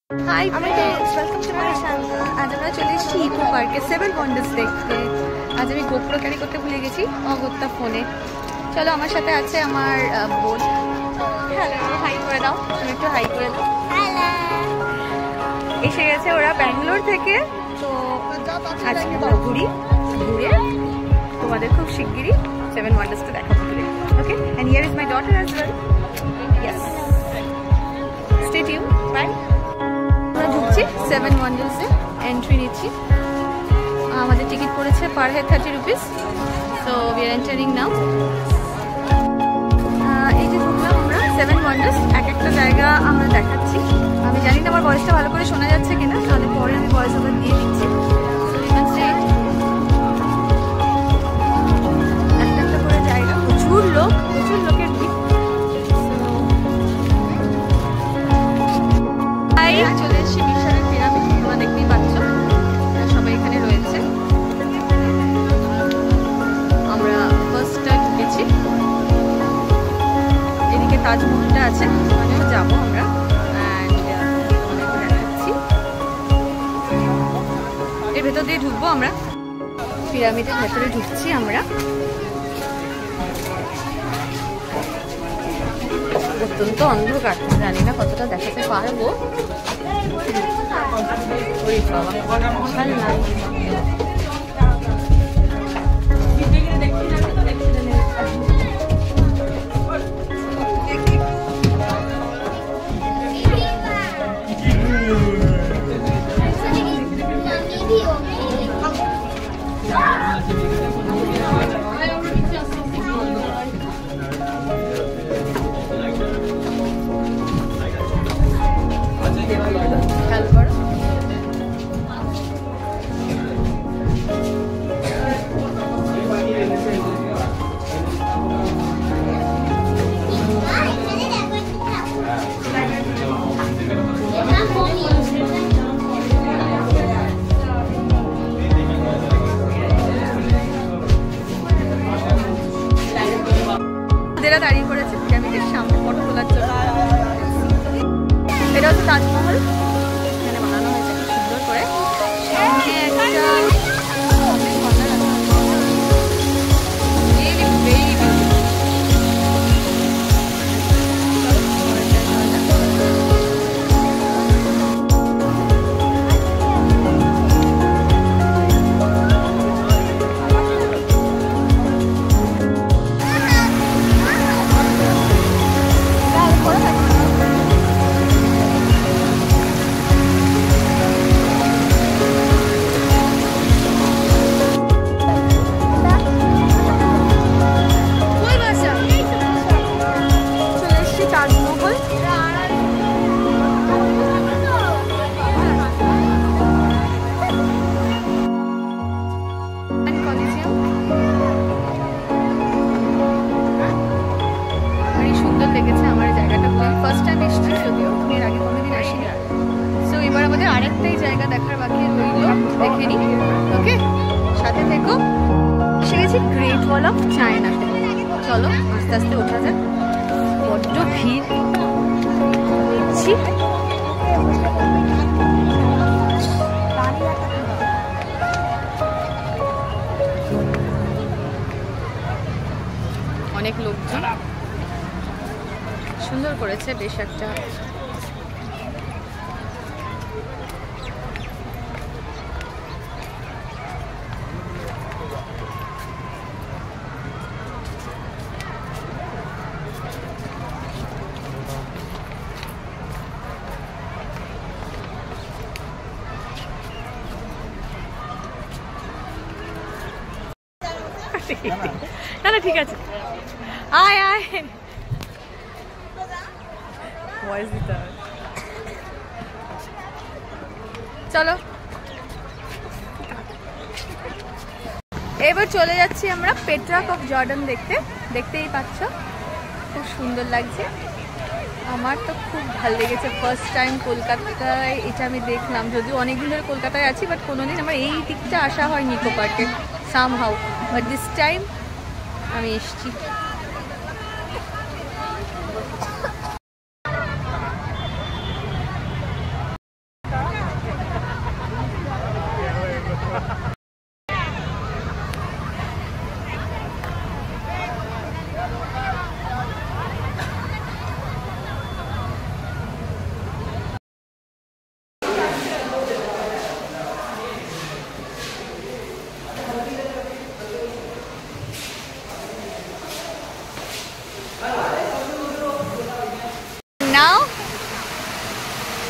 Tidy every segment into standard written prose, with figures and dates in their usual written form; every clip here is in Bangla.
Hi friends, welcome to my channel. आज আমরা চলে এসেছি ইকো পার্কে 7 ওয়ান্ডার্স দেখতে। আজ আমি গোপ্রো ক্যারি করতে ভুলে গেছি অগত্যা ফোনে। চলো আমার সাথে আছে আমার বোন। হ্যালো, হাই করে দাও। তুমি একটু হাই করে দাও। হ্যালো। এসে গেছে ওরা ব্যাঙ্গালোর থেকে, তো আজকে আমরা ঘুরে তোমাদের খুব শিগগিরই 7 ওয়ান্ডার্সটা দেখাবো। ওকে, and here is my daughter as well. Yes. Stay tuned. Bye. আমরা ঢুকছি 7 ওয়ান্ডার্সে, এন্ট্রি নিচ্ছি। আমাদের টিকিট পড়েছে per head 30 rupees. So we are entering now. এই যে ঢুকলাম আমরা 7 ওয়ান্ডার্স। এক একটা জায়গা আমরা দেখাচ্ছি। আমি জানি না আমার ভয়েসটা ভালো করে শোনা যাচ্ছে কিনা, তাহলে পরে আমি ভয়েস ওভার দিয়ে দিচ্ছি। একটা একটা করে জায়গা, প্রচুর লোকের ভিড়। চলে এসেছি মিশরের পিরামিড, তোমরা দেখতেই পাচ্ছ সবাই এখানে রয়েছে। আমরা ফার্স্ট টাইম গেছি। এদিকে তাজমহলটা আছে, ওখানেও যাবো আমরা। দেখাচ্ছি, এর ভেতর দিয়ে ঢুকবো আমরা। পিরামিডের ভেতরে ঢুকছি আমরা। অত্যন্ত অন্ধকার, জানি না কতটা দেখাতে পারবো। দাঁড়িয়ে পড়েছে পিরামিডের সামনে ফটো তোলার জন্য। এটা হচ্ছে তাজমহল, এখানে বানানো হয়েছে খুব সুন্দর করে। আরেকটাই জায়গা দেখার বাকি রইল, দেখে নি। ওকে, সাথে থেকো। এসে গেছি গ্রেট ওয়াল অফ চায়নাতে। চলো আস্তে আস্তে ওঠা যাক। বড্ড ভিড় দেখছি। অনেক লোকজন, সুন্দর করেছে বেশ একটা। না না ঠিক আছে, আয় আয় ভয়েস দিতে হবে। চলো এবার চলে যাচ্ছি আমরা পেট্রাক অফ জর্ডান দেখতে। দেখতেই পাচ্ছ খুব সুন্দর লাগছে। আমার তো খুব ভালো লেগেছে। ফার্স্ট টাইম কলকাতায় এটা আমি দেখলাম, যদিও অনেকদিন ধরে কলকাতায় আছি, বাট কোনোদিন আমার এই দিকটা আসা হয়নি ইকো পার্কে সামহাউ, বাট দিস টাইম আমি এসেছি।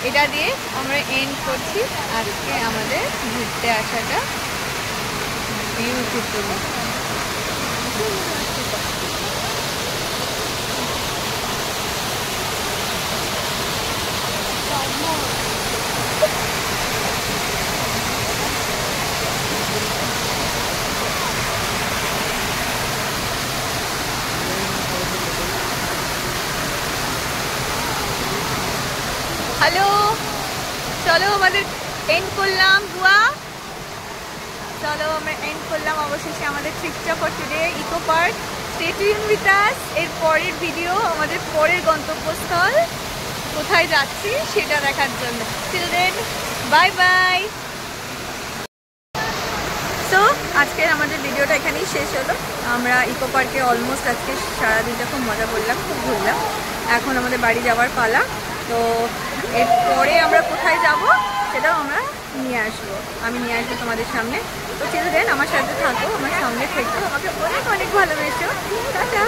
এটা দিয়ে আমরা এন্ড করছি আজকে আমাদের ঘুরতে আসাটা। বিউটিফুল। হ্যালো, চলো আমাদের এন্ড করলাম বুয়া, চলো আমরা এন্ড করলাম অবশেষে আমাদের ট্রিপটা for today eco park. Stay tune with us. এর পরের ভিডিও আমাদের পরের গন্তব্যস্থল কোথায় যাচ্ছি সেটা দেখার জন্য। Till then bye bye. So আজকের আমাদের ভিডিওটা এখানেই শেষ হলো। আমরা ইকো পার্কে অলমোস্ট আজকে সারাদিনটা খুব মজা করলাম, খুব ঘুরলাম। এখন আমাদের বাড়ি যাওয়ার পালা। তো এরপরে আমরা কোথায় যাব সেটাও আমরা নিয়ে আসবো, আমি নিয়ে আসবো তোমাদের সামনে। তো টিল দেন আমার সাথে থাকো, আমার সঙ্গে থেকো, আমাকে অনেক অনেক ভালোবেসো। টাটা।